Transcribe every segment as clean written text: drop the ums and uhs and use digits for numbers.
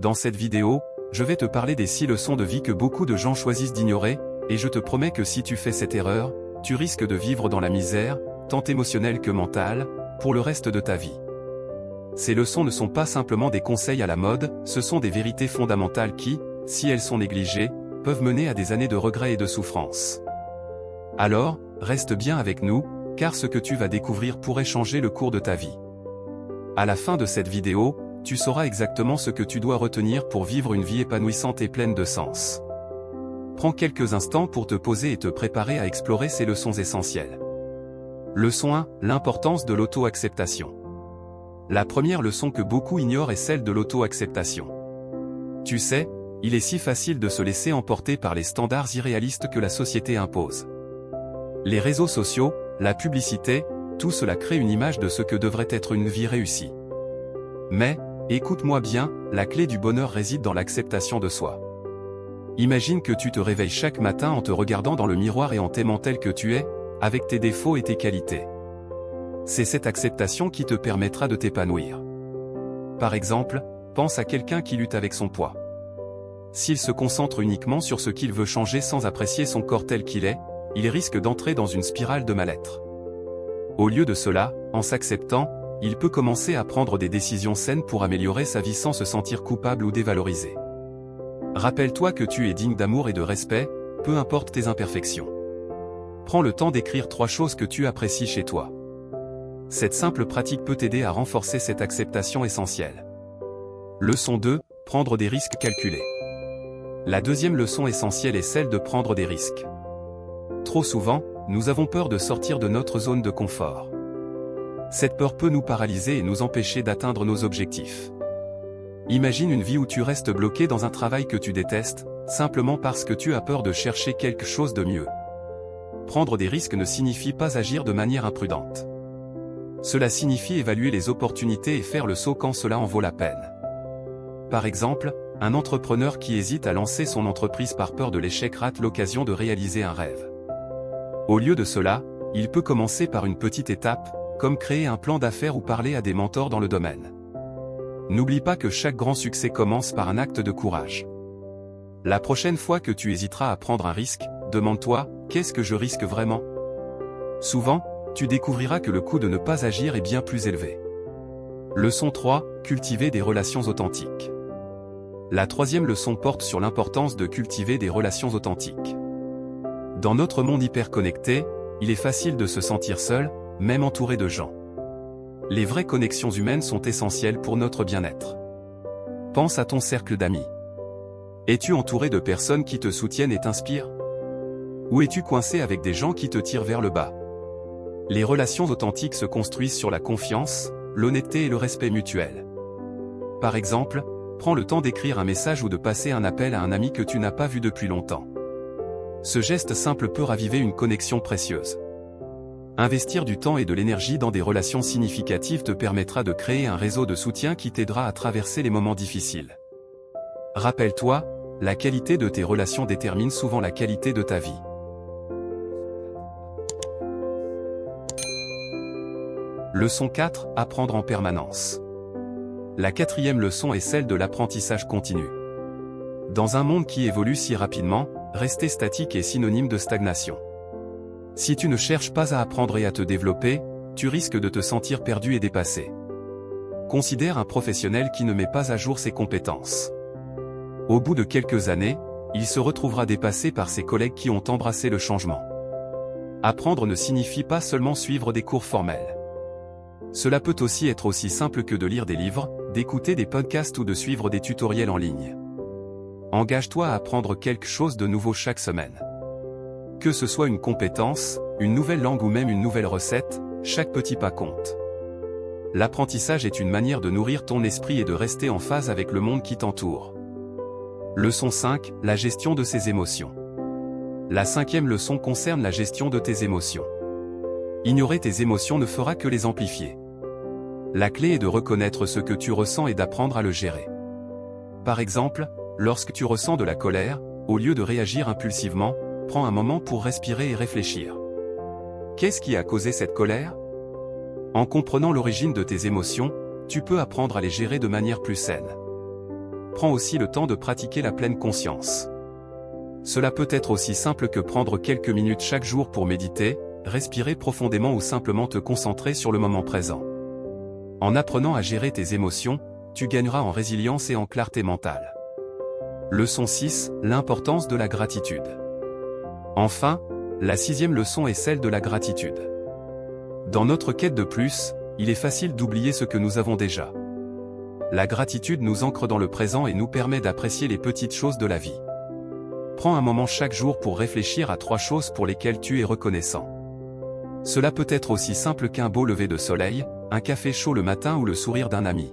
Dans cette vidéo, je vais te parler des 6 leçons de vie que beaucoup de gens choisissent d'ignorer, et je te promets que si tu fais cette erreur, tu risques de vivre dans la misère, tant émotionnelle que mentale, pour le reste de ta vie. Ces leçons ne sont pas simplement des conseils à la mode, ce sont des vérités fondamentales qui, si elles sont négligées, peuvent mener à des années de regrets et de souffrance. Alors, reste bien avec nous, car ce que tu vas découvrir pourrait changer le cours de ta vie. À la fin de cette vidéo, tu sauras exactement ce que tu dois retenir pour vivre une vie épanouissante et pleine de sens. Prends quelques instants pour te poser et te préparer à explorer ces leçons essentielles. Leçon 1, l'importance de l'auto-acceptation. La première leçon que beaucoup ignorent est celle de l'auto-acceptation. Tu sais, il est si facile de se laisser emporter par les standards irréalistes que la société impose. Les réseaux sociaux, la publicité, tout cela crée une image de ce que devrait être une vie réussie. Mais, écoute-moi bien, la clé du bonheur réside dans l'acceptation de soi. Imagine que tu te réveilles chaque matin en te regardant dans le miroir et en t'aimant tel que tu es, avec tes défauts et tes qualités. C'est cette acceptation qui te permettra de t'épanouir. Par exemple, pense à quelqu'un qui lutte avec son poids. S'il se concentre uniquement sur ce qu'il veut changer sans apprécier son corps tel qu'il est, il risque d'entrer dans une spirale de mal-être. Au lieu de cela, en s'acceptant, il peut commencer à prendre des décisions saines pour améliorer sa vie sans se sentir coupable ou dévalorisé. Rappelle-toi que tu es digne d'amour et de respect, peu importe tes imperfections. Prends le temps d'écrire 3 choses que tu apprécies chez toi. Cette simple pratique peut t'aider à renforcer cette acceptation essentielle. Leçon 2, prendre des risques calculés. La deuxième leçon essentielle est celle de prendre des risques. Trop souvent, nous avons peur de sortir de notre zone de confort. Cette peur peut nous paralyser et nous empêcher d'atteindre nos objectifs. Imagine une vie où tu restes bloqué dans un travail que tu détestes, simplement parce que tu as peur de chercher quelque chose de mieux. Prendre des risques ne signifie pas agir de manière imprudente. Cela signifie évaluer les opportunités et faire le saut quand cela en vaut la peine. Par exemple, un entrepreneur qui hésite à lancer son entreprise par peur de l'échec rate l'occasion de réaliser un rêve. Au lieu de cela, il peut commencer par une petite étape, comme créer un plan d'affaires ou parler à des mentors dans le domaine. N'oublie pas que chaque grand succès commence par un acte de courage. La prochaine fois que tu hésiteras à prendre un risque, demande-toi, qu'est-ce que je risque vraiment? Souvent, tu découvriras que le coût de ne pas agir est bien plus élevé. Leçon 3, cultiver des relations authentiques. La troisième leçon porte sur l'importance de cultiver des relations authentiques. Dans notre monde hyper connecté, il est facile de se sentir seul, même entouré de gens. Les vraies connexions humaines sont essentielles pour notre bien-être. Pense à ton cercle d'amis. Es-tu entouré de personnes qui te soutiennent et t'inspirent? Ou es-tu coincé avec des gens qui te tirent vers le bas? Les relations authentiques se construisent sur la confiance, l'honnêteté et le respect mutuel. Par exemple, prends le temps d'écrire un message ou de passer un appel à un ami que tu n'as pas vu depuis longtemps. Ce geste simple peut raviver une connexion précieuse. Investir du temps et de l'énergie dans des relations significatives te permettra de créer un réseau de soutien qui t'aidera à traverser les moments difficiles. Rappelle-toi, la qualité de tes relations détermine souvent la qualité de ta vie. Leçon 4, apprendre en permanence. La quatrième leçon est celle de l'apprentissage continu. Dans un monde qui évolue si rapidement, rester statique est synonyme de stagnation. Si tu ne cherches pas à apprendre et à te développer, tu risques de te sentir perdu et dépassé. Considère un professionnel qui ne met pas à jour ses compétences. Au bout de quelques années, il se retrouvera dépassé par ses collègues qui ont embrassé le changement. Apprendre ne signifie pas seulement suivre des cours formels. Cela peut aussi être aussi simple que de lire des livres, d'écouter des podcasts ou de suivre des tutoriels en ligne. Engage-toi à apprendre quelque chose de nouveau chaque semaine. Que ce soit une compétence, une nouvelle langue ou même une nouvelle recette, chaque petit pas compte. L'apprentissage est une manière de nourrir ton esprit et de rester en phase avec le monde qui t'entoure. Leçon 5, la gestion de ses émotions. La 5e leçon concerne la gestion de tes émotions. Ignorer tes émotions ne fera que les amplifier. La clé est de reconnaître ce que tu ressens et d'apprendre à le gérer. Par exemple, lorsque tu ressens de la colère, au lieu de réagir impulsivement, prends un moment pour respirer et réfléchir. Qu'est-ce qui a causé cette colère? En comprenant l'origine de tes émotions, tu peux apprendre à les gérer de manière plus saine. prends aussi le temps de pratiquer la pleine conscience. Cela peut être aussi simple que prendre quelques minutes chaque jour pour méditer, respirer profondément ou simplement te concentrer sur le moment présent. En apprenant à gérer tes émotions, tu gagneras en résilience et en clarté mentale. Leçon 6, l'importance de la gratitude. Enfin, la 6e leçon est celle de la gratitude. Dans notre quête de plus, il est facile d'oublier ce que nous avons déjà. La gratitude nous ancre dans le présent et nous permet d'apprécier les petites choses de la vie. Prends un moment chaque jour pour réfléchir à 3 choses pour lesquelles tu es reconnaissant. Cela peut être aussi simple qu'un beau lever de soleil, un café chaud le matin ou le sourire d'un ami.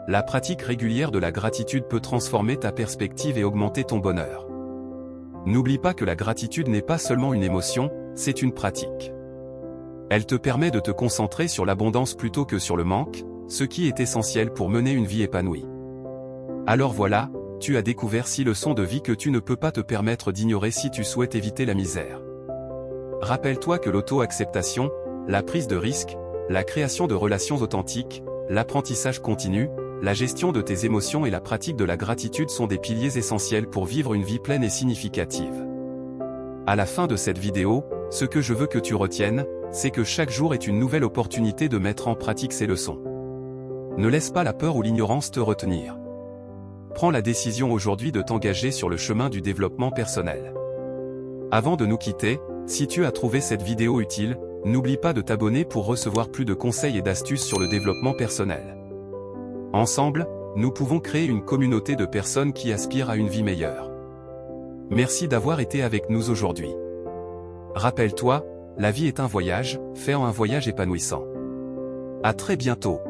La pratique régulière de la gratitude peut transformer ta perspective et augmenter ton bonheur. N'oublie pas que la gratitude n'est pas seulement une émotion, c'est une pratique. Elle te permet de te concentrer sur l'abondance plutôt que sur le manque, ce qui est essentiel pour mener une vie épanouie. Alors voilà, tu as découvert 6 leçons de vie que tu ne peux pas te permettre d'ignorer si tu souhaites éviter la misère. Rappelle-toi que l'auto-acceptation, la prise de risque, la création de relations authentiques, l'apprentissage continu, la gestion de tes émotions et la pratique de la gratitude sont des piliers essentiels pour vivre une vie pleine et significative. À la fin de cette vidéo, ce que je veux que tu retiennes, c'est que chaque jour est une nouvelle opportunité de mettre en pratique ces leçons. Ne laisse pas la peur ou l'ignorance te retenir. Prends la décision aujourd'hui de t'engager sur le chemin du développement personnel. Avant de nous quitter, si tu as trouvé cette vidéo utile, n'oublie pas de t'abonner pour recevoir plus de conseils et d'astuces sur le développement personnel. Ensemble, nous pouvons créer une communauté de personnes qui aspirent à une vie meilleure. Merci d'avoir été avec nous aujourd'hui. Rappelle-toi, la vie est un voyage, fais-en un voyage épanouissant. À très bientôt.